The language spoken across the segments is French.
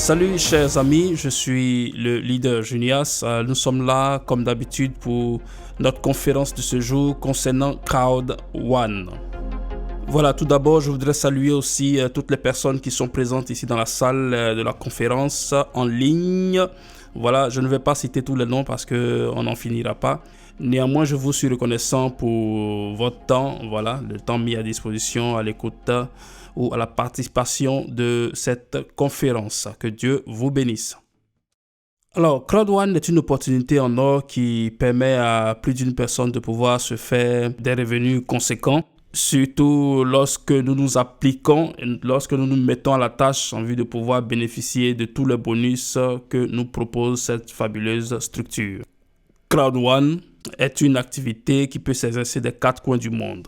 Salut chers amis, je suis le leader Junias. Nous sommes là comme d'habitude pour notre conférence de ce jour concernant Crowd One. Voilà, tout d'abord, je voudrais saluer aussi toutes les personnes qui sont présentes ici dans la salle de la conférence en ligne. Voilà, je ne vais pas citer tous les noms parce qu'on n'en finira pas. Néanmoins, je vous suis reconnaissant pour votre temps, voilà, le temps mis à disposition à l'écoute ou à la participation de cette conférence. Que Dieu vous bénisse. Alors, Crowd One est une opportunité en or qui permet à plus d'une personne de pouvoir se faire des revenus conséquents. Surtout lorsque nous nous appliquons, lorsque nous nous mettons à la tâche en vue de pouvoir bénéficier de tous les bonus que nous propose cette fabuleuse structure. Crowd One est une activité qui peut s'exercer des quatre coins du monde.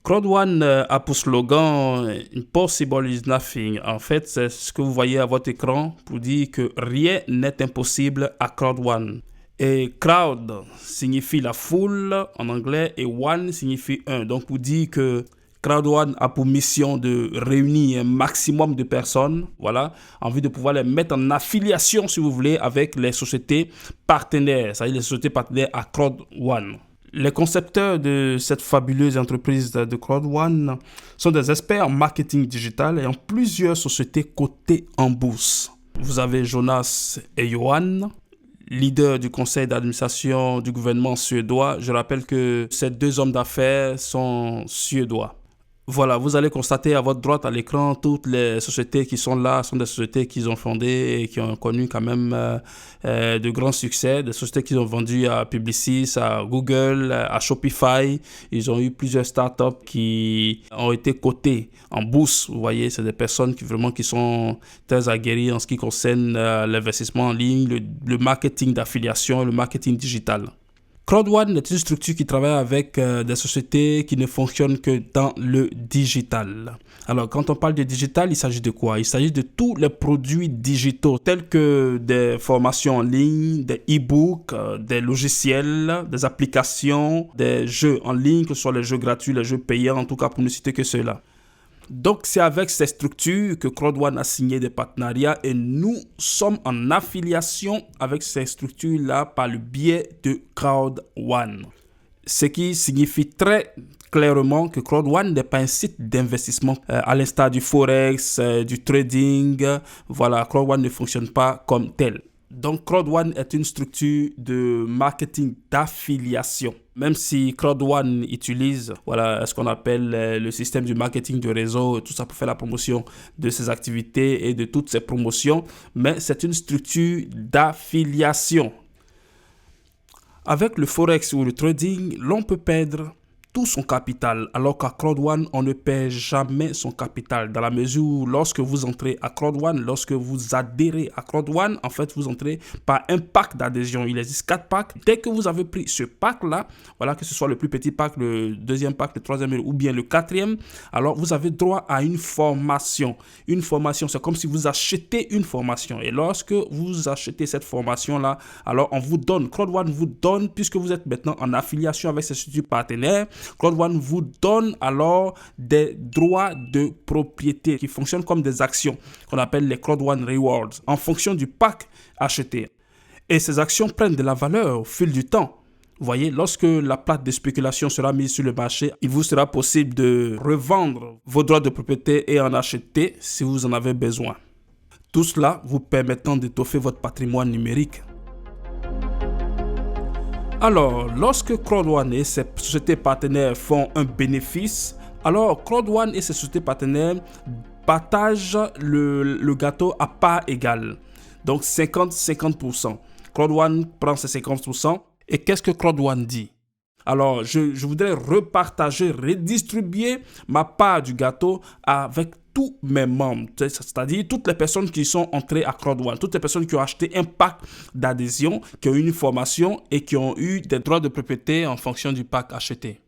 Crowd One a pour slogan « Impossible is nothing ». En fait, c'est ce que vous voyez à votre écran pour dire que rien n'est impossible à Crowd One. Et crowd signifie la foule en anglais et one signifie un. Donc, pour dire que Crowd One a pour mission de réunir un maximum de personnes, voilà, en vue de pouvoir les mettre en affiliation, si vous voulez, avec les sociétés partenaires, c'est-à-dire les sociétés partenaires à Crowd One. Les concepteurs de cette fabuleuse entreprise de Crowd One sont des experts en marketing digital et en plusieurs sociétés cotées en bourse. Vous avez Jonas et Johan, leader du conseil d'administration du gouvernement suédois. Je rappelle que ces deux hommes d'affaires sont suédois. Voilà, vous allez constater à votre droite à l'écran toutes les sociétés qui sont là, sont des sociétés qu'ils ont fondées et qui ont connu quand même de grands succès, des sociétés qu'ils ont vendues à Publicis, à Google, à Shopify. Ils ont eu plusieurs startups qui ont été cotées en bourse. Vous voyez, c'est des personnes qui sont très aguerries en ce qui concerne l'investissement en ligne, le marketing d'affiliation et le marketing digital. Crowd One est une structure qui travaille avec des sociétés qui ne fonctionnent que dans le digital. Alors, quand on parle de digital, il s'agit de quoi? Il s'agit de tous les produits digitaux tels que des formations en ligne, des e-books, des logiciels, des applications, des jeux en ligne, que ce soit les jeux gratuits, les jeux payants, en tout cas pour ne citer que ceux-là. Donc, c'est avec ces structures que Crowd One a signé des partenariats et nous sommes en affiliation avec ces structures-là par le biais de Crowd One. Ce qui signifie très clairement que Crowd One n'est pas un site d'investissement à l'instar du Forex, du trading. Voilà, Crowd One ne fonctionne pas comme tel. Donc, Crowd One est une structure de marketing d'affiliation. Même si Crowd One utilise ce qu'on appelle le système du marketing de réseau, tout ça pour faire la promotion de ses activités et de toutes ses promotions, mais c'est une structure d'affiliation. Avec le Forex ou le trading, l'on peut perdre tout son capital, alors qu'à Crowd One, on ne perd jamais son capital, dans la mesure où lorsque vous entrez à Crowd One, lorsque vous adhérez à Crowd One, en fait, vous entrez par un pack d'adhésion. Il existe 4 packs. Dès que vous avez pris ce pack-là, voilà, que ce soit le plus petit pack, le deuxième pack, le troisième ou bien le quatrième, alors vous avez droit à une formation. Une formation, c'est comme si vous achetez une formation. Et lorsque vous achetez cette formation-là, alors on vous donne, Crowd One vous donne, puisque vous êtes maintenant en affiliation avec ces structures partenaires, Crowd One vous donne alors des droits de propriété qui fonctionnent comme des actions qu'on appelle les Crowd One Rewards en fonction du pack acheté. Et ces actions prennent de la valeur au fil du temps. Vous voyez, lorsque la plate de spéculation sera mise sur le marché, il vous sera possible de revendre vos droits de propriété et en acheter si vous en avez besoin. Tout cela vous permettant d'étoffer votre patrimoine numérique. Alors, lorsque Crowd One et ses sociétés partenaires font un bénéfice, alors Crowd One et ses sociétés partenaires partagent le gâteau à part égale. Donc 50-50%. Crowd One prend ses 50%. Et qu'est-ce que Crowd One dit? Alors, je voudrais repartager, redistribuer ma part du gâteau avec tous mes membres, c'est-à-dire toutes les personnes qui sont entrées à Crowd One, toutes les personnes qui ont acheté un pack d'adhésion, qui ont eu une formation et qui ont eu des droits de propriété en fonction du pack acheté.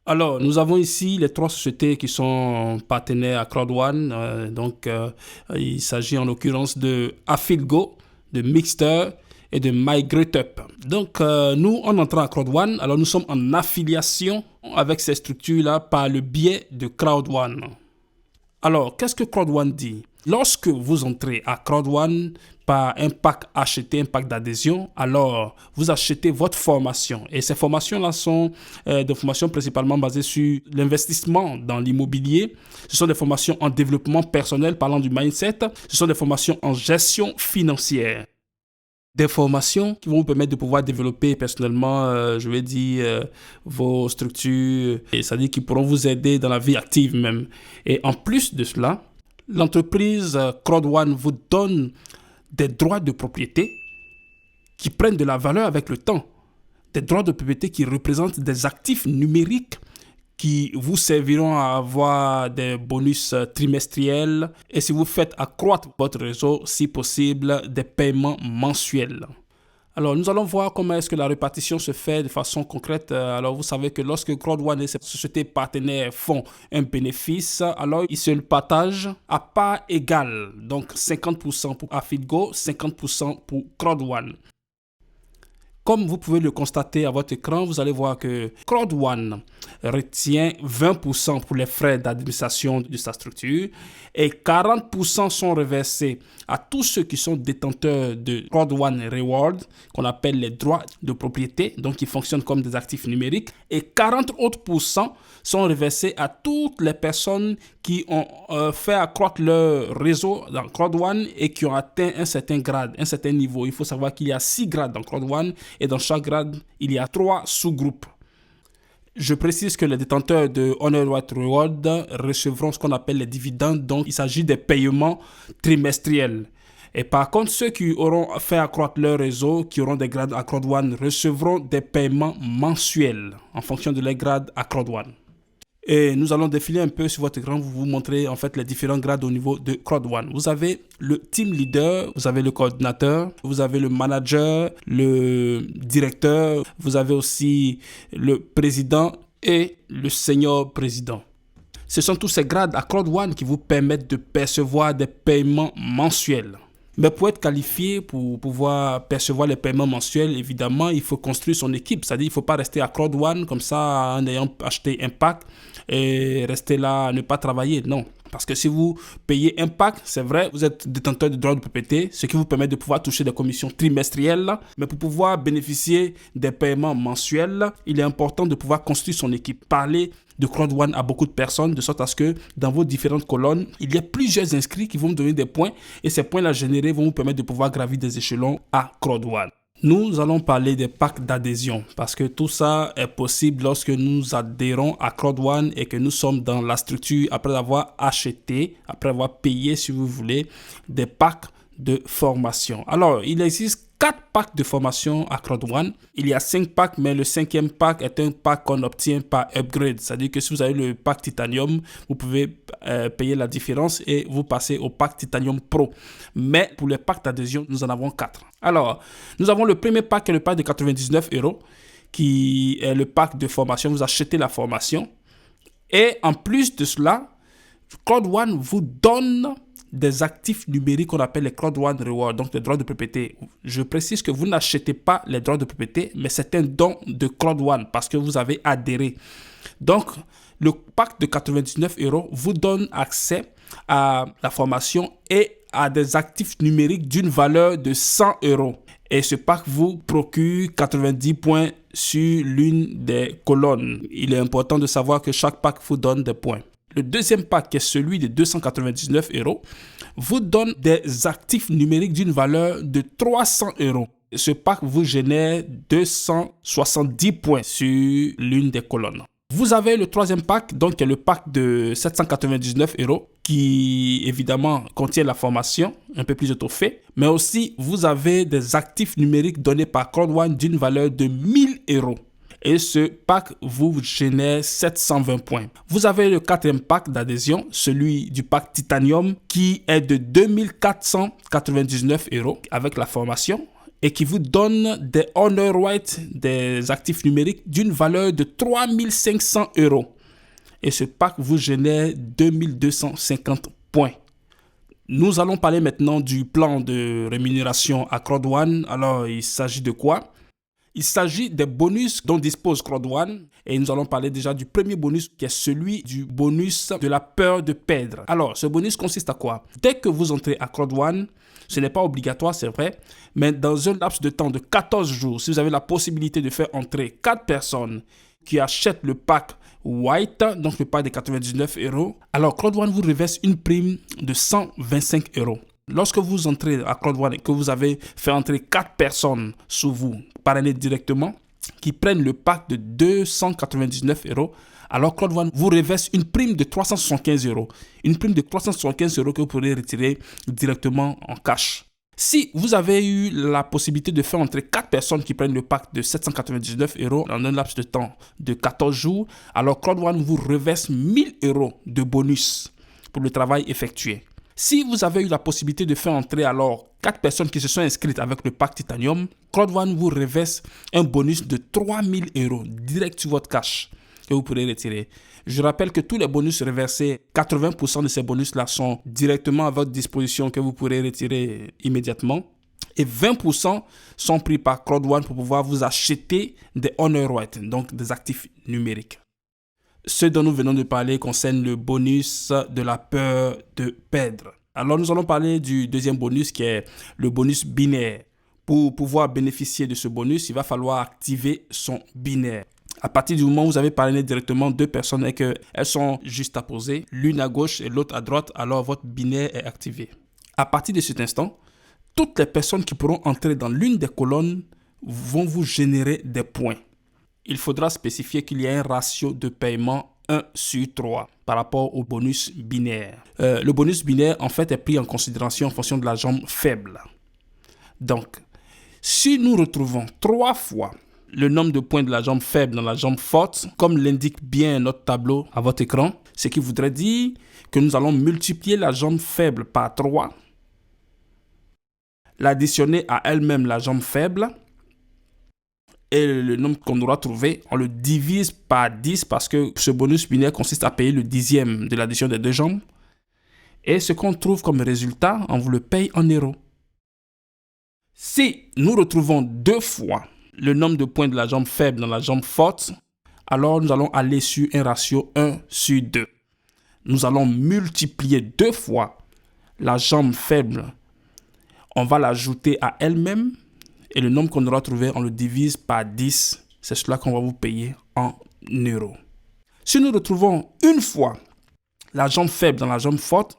Alors, nous avons ici les 3 sociétés qui sont partenaires à Crowd One. Il s'agit en l'occurrence de Affilgo, de Mixter et de MyGreatUp. Donc, nous, en entrant à Crowd One, alors nous sommes en affiliation avec ces structures-là par le biais de Crowd One. Alors, qu'est-ce que Crowd One dit? Lorsque vous entrez à CrowdOne par un pack acheté, un pack d'adhésion, alors vous achetez votre formation. Et ces formations-là sont des formations principalement basées sur l'investissement dans l'immobilier. Ce sont des formations en développement personnel, parlant du mindset. Ce sont des formations en gestion financière. Des formations qui vont vous permettre de pouvoir développer personnellement, vos structures, et c'est-à-dire qui pourront vous aider dans la vie active même. Et en plus de cela, l'entreprise CrowdOne vous donne des droits de propriété qui prennent de la valeur avec le temps. Des droits de propriété qui représentent des actifs numériques qui vous serviront à avoir des bonus trimestriels et si vous faites accroître votre réseau, si possible, des paiements mensuels. Alors, nous allons voir comment est-ce que la répartition se fait de façon concrète. Alors, vous savez que lorsque CrowdOne et ses sociétés partenaires font un bénéfice, alors ils se le partagent à part égale. Donc, 50% pour AffitGo, 50% pour CrowdOne. Comme vous pouvez le constater à votre écran, vous allez voir que CrowdOne retient 20% pour les frais d'administration de sa structure et 40% sont reversés à tous ceux qui sont détenteurs de CrowdOne Reward, qu'on appelle les droits de propriété, donc qui fonctionnent comme des actifs numériques, et 40 autres pourcents sont reversés à toutes les personnes qui ont fait accroître leur réseau dans CrowdOne et qui ont atteint un certain grade, un certain niveau. Il faut savoir qu'il y a 6 grades dans CrowdOne et dans chaque grade, il y a 3 sous-groupes. Je précise que les détenteurs de Honor White Reward recevront ce qu'on appelle les dividendes, donc il s'agit des paiements trimestriels. Et par contre, ceux qui auront fait accroître leur réseau, qui auront des grades à CrowdOne, recevront des paiements mensuels en fonction de leurs grades à CrowdOne. Et nous allons défiler un peu sur votre écran, vous montrer en fait les différents grades au niveau de CrowdOne. Vous avez le team leader, vous avez le coordinateur, vous avez le manager, le directeur, vous avez aussi le président et le senior président. Ce sont tous ces grades à CrowdOne qui vous permettent de percevoir des paiements mensuels. Mais pour être qualifié, pour pouvoir percevoir les paiements mensuels, évidemment, il faut construire son équipe. C'est-à-dire qu'il ne faut pas rester à CrowdOne comme ça en ayant acheté un pack et rester là, ne pas travailler. Non. Parce que si vous payez un pack, c'est vrai, vous êtes détenteur de droits de propriété, ce qui vous permet de pouvoir toucher des commissions trimestrielles. Mais pour pouvoir bénéficier des paiements mensuels, il est important de pouvoir construire son équipe. Parler de CrowdOne à beaucoup de personnes, de sorte à ce que dans vos différentes colonnes, il y a plusieurs inscrits qui vont vous donner des points et ces points-là générés vont vous permettre de pouvoir gravir des échelons à CrowdOne. Nous allons parler des packs d'adhésion parce que tout ça est possible lorsque nous adhérons à CrowdOne et que nous sommes dans la structure après avoir acheté, après avoir payé si vous voulez, des packs de formation. Alors, il existe 4 packs de formation à CrowdOne. Il y a 5 packs, mais le 5e pack est un pack qu'on obtient par upgrade. C'est-à-dire que si vous avez le pack Titanium, vous pouvez payer la différence et vous passez au pack Titanium Pro. Mais pour les packs d'adhésion, nous en avons 4. Alors, nous avons le premier pack qui est le pack de 99 €, qui est le pack de formation. Vous achetez la formation. Et en plus de cela, CrowdOne vous donne des actifs numériques qu'on appelle les CrowdOne Reward, donc les droits de propriété. Je précise que vous n'achetez pas les droits de propriété, mais c'est un don de CrowdOne parce que vous avez adhéré. Donc, le pack de 99 € vous donne accès à la formation et à des actifs numériques d'une valeur de 100 €. Et ce pack vous procure 90 points sur l'une des colonnes. Il est important de savoir que chaque pack vous donne des points. Le deuxième pack, qui est celui de 299 €, vous donne des actifs numériques d'une valeur de 300 €. Ce pack vous génère 270 points sur l'une des colonnes. Vous avez le troisième pack, donc qui est le pack de 799 €, qui évidemment contient la formation, un peu plus étoffée, mais aussi vous avez des actifs numériques donnés par CrowdOne d'une valeur de 1000 €. Et ce pack vous génère 720 points. Vous avez le quatrième pack d'adhésion, celui du pack Titanium, qui est de 2499 € avec la formation et qui vous donne des Honor White, des actifs numériques d'une valeur de 3500 €. Et ce pack vous génère 2250 points. Nous allons parler maintenant du plan de rémunération à CrowdOne. Alors, il s'agit de quoi? Il s'agit des bonus dont dispose CrowdOne et nous allons parler déjà du premier bonus qui est celui du bonus de la peur de perdre. Alors, ce bonus consiste à quoi? Dès que vous entrez à CrowdOne, ce n'est pas obligatoire, c'est vrai, mais dans un laps de temps de 14 jours, si vous avez la possibilité de faire entrer 4 personnes qui achètent le pack White, donc le pack de 99 €, alors CrowdOne vous reverse une prime de 125 €. Lorsque vous entrez à CrowdOne et que vous avez fait entrer 4 personnes sous vous, parrainées directement, qui prennent le pack de 299 €, alors CrowdOne vous reverse une prime de 375 €. Une prime de 375 € que vous pourrez retirer directement en cash. Si vous avez eu la possibilité de faire entrer 4 personnes qui prennent le pack de 799 € en un laps de temps de 14 jours, alors CrowdOne vous reverse 1000 € de bonus pour le travail effectué. Si vous avez eu la possibilité de faire entrer alors 4 personnes qui se sont inscrites avec le pack Titanium, CrowdOne vous reverse un bonus de 3000 € direct sur votre cash que vous pourrez retirer. Je rappelle que tous les bonus reversés, 80% de ces bonus-là sont directement à votre disposition que vous pourrez retirer immédiatement. Et 20% sont pris par CrowdOne pour pouvoir vous acheter des Honor Rights, donc des actifs numériques. Ce dont nous venons de parler concerne le bonus de la peur de perdre. Alors nous allons parler du deuxième bonus qui est le bonus binaire. Pour pouvoir bénéficier de ce bonus, il va falloir activer son binaire. À partir du moment où vous avez parrainé directement 2 personnes et qu'elles sont juste à poser, l'une à gauche et l'autre à droite, alors votre binaire est activé. À partir de cet instant, toutes les personnes qui pourront entrer dans l'une des colonnes vont vous générer des points. Il faudra spécifier qu'il y a un ratio de paiement 1/3 par rapport au bonus binaire. Le bonus binaire, en fait, est pris en considération en fonction de la jambe faible. Donc, si nous retrouvons 3 fois le nombre de points de la jambe faible dans la jambe forte, comme l'indique bien notre tableau à votre écran, ce qui voudrait dire que nous allons multiplier la jambe faible par 3, l'additionner à elle-même la jambe faible, et le nombre qu'on aura trouvé, on le divise par 10 parce que ce bonus binaire consiste à payer le dixième de l'addition des 2 jambes. Et ce qu'on trouve comme résultat, on vous le paye en euros. Si nous retrouvons 2 fois le nombre de points de la jambe faible dans la jambe forte, alors nous allons aller sur un ratio 1/2. Nous allons multiplier 2 fois la jambe faible. On va l'ajouter à elle-même et le nombre qu'on aura trouvé, on le divise par 10. C'est cela qu'on va vous payer en euros. Si nous retrouvons une fois la jambe faible dans la jambe forte,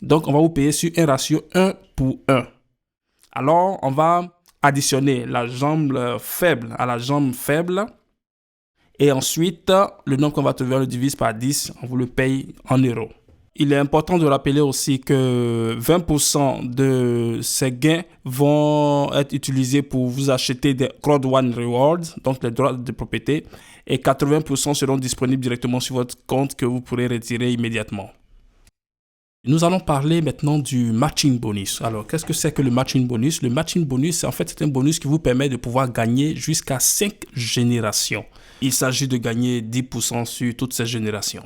donc on va vous payer sur un ratio 1/1. Alors, on va additionner la jambe faible à la jambe faible. Et ensuite, le nombre qu'on va trouver, on le divise par 10. On vous le paye en euros. Il est important de rappeler aussi que 20% de ces gains vont être utilisés pour vous acheter des CrowdOne Rewards, donc les droits de propriété. Et 80% seront disponibles directement sur votre compte que vous pourrez retirer immédiatement. Nous allons parler maintenant du matching bonus. Alors, qu'est-ce que c'est que le matching bonus? Le matching bonus, en fait, c'est un bonus qui vous permet de pouvoir gagner jusqu'à 5 générations. Il s'agit de gagner 10% sur toutes ces générations.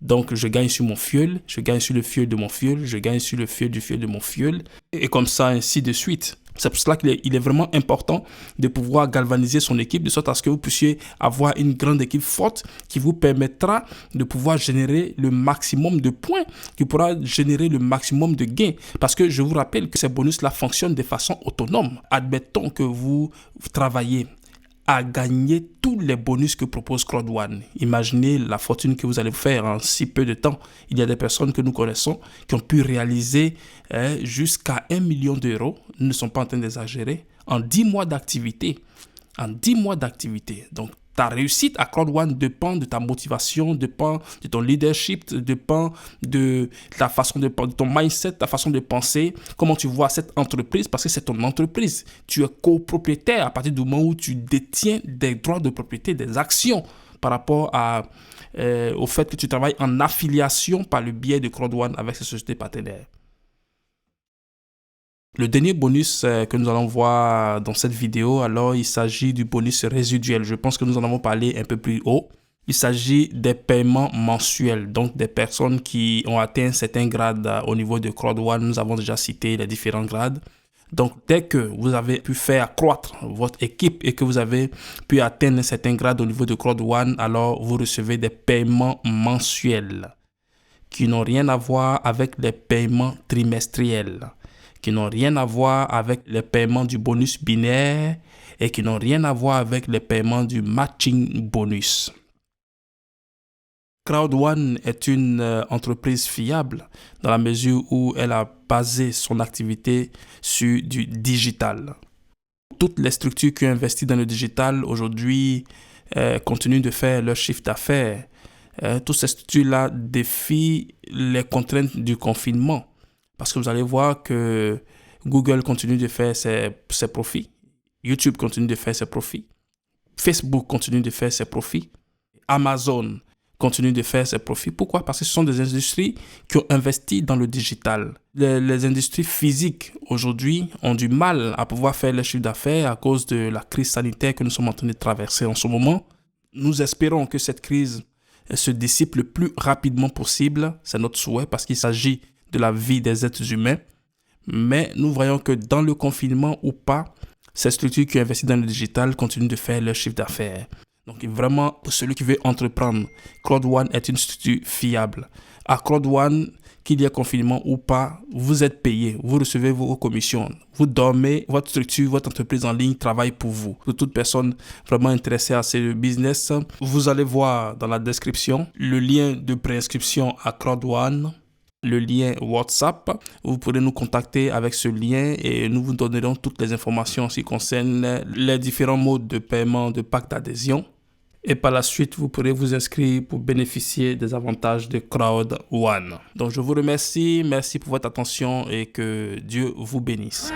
Donc, je gagne sur mon fuel, je gagne sur le fuel de mon fuel, je gagne sur le fuel du fuel de mon fuel, et comme ça, ainsi de suite. C'est pour cela qu'il est vraiment important de pouvoir galvaniser son équipe de sorte à ce que vous puissiez avoir une grande équipe forte qui vous permettra de pouvoir générer le maximum de points, qui pourra générer le maximum de gains. Parce que je vous rappelle que ces bonus-là fonctionnent de façon autonome. Admettons que vous travaillez à gagner tous les bonus que propose CrowdOne. Imaginez la fortune que vous allez faire en si peu de temps. Il y a des personnes que nous connaissons qui ont pu réaliser jusqu'à 1 million d'euros, nous ne sommes pas en train d'exagérer, en 10 mois d'activité. En 10 mois d'activité. Donc, ta réussite à CrowdOne dépend de ta motivation, dépend de ton leadership, dépend de ta façon de ton mindset, ta façon de penser, comment tu vois cette entreprise, parce que c'est ton entreprise. Tu es copropriétaire à partir du moment où tu détiens des droits de propriété, des actions par rapport au fait que tu travailles en affiliation par le biais de CrowdOne avec ces sociétés partenaires. Le dernier bonus que nous allons voir dans cette vidéo, alors il s'agit du bonus résiduel. Je pense que nous en avons parlé un peu plus haut. Il s'agit des paiements mensuels, donc des personnes qui ont atteint un certain grade au niveau de CrowdOne. Nous avons déjà cité les différents grades. Donc, dès que vous avez pu faire croître votre équipe et que vous avez pu atteindre un certain grade au niveau de CrowdOne, alors vous recevez des paiements mensuels qui n'ont rien à voir avec les paiements trimestriels, qui n'ont rien à voir avec les paiements du bonus binaire et qui n'ont rien à voir avec les paiements du matching bonus. CrowdOne est une entreprise fiable dans la mesure où elle a basé son activité sur du digital. Toutes les structures qui ont investi dans le digital aujourd'hui continuent de faire leur chiffre d'affaires. Toutes ces structures-là défient les contraintes du confinement parce que vous allez voir que Google continue de faire ses profits, YouTube continue de faire ses profits, Facebook continue de faire ses profits, Amazon continue de faire ses profits. Pourquoi? Parce que ce sont des industries qui ont investi dans le digital. Les industries physiques aujourd'hui ont du mal à pouvoir faire leur chiffre d'affaires à cause de la crise sanitaire que nous sommes en train de traverser en ce moment. Nous espérons que cette crise se dissipe le plus rapidement possible. C'est notre souhait parce qu'il s'agit de la vie des êtres humains. Mais nous voyons que dans le confinement ou pas, ces structures qui investissent dans le digital continuent de faire leur chiffre d'affaires. Donc vraiment, pour celui qui veut entreprendre, CrowdOne est une structure fiable. À CrowdOne, qu'il y ait confinement ou pas, vous êtes payé, vous recevez vos commissions, vous dormez, votre structure, votre entreprise en ligne travaille pour vous. Pour toute personne vraiment intéressée à ce business, vous allez voir dans la description le lien de préinscription à CrowdOne, le lien WhatsApp. Vous pourrez nous contacter avec ce lien et nous vous donnerons toutes les informations en ce qui concerne les différents modes de paiement de pack d'adhésion. Et par la suite, vous pourrez vous inscrire pour bénéficier des avantages de CrowdOne. Donc, je vous remercie. Merci pour votre attention et que Dieu vous bénisse.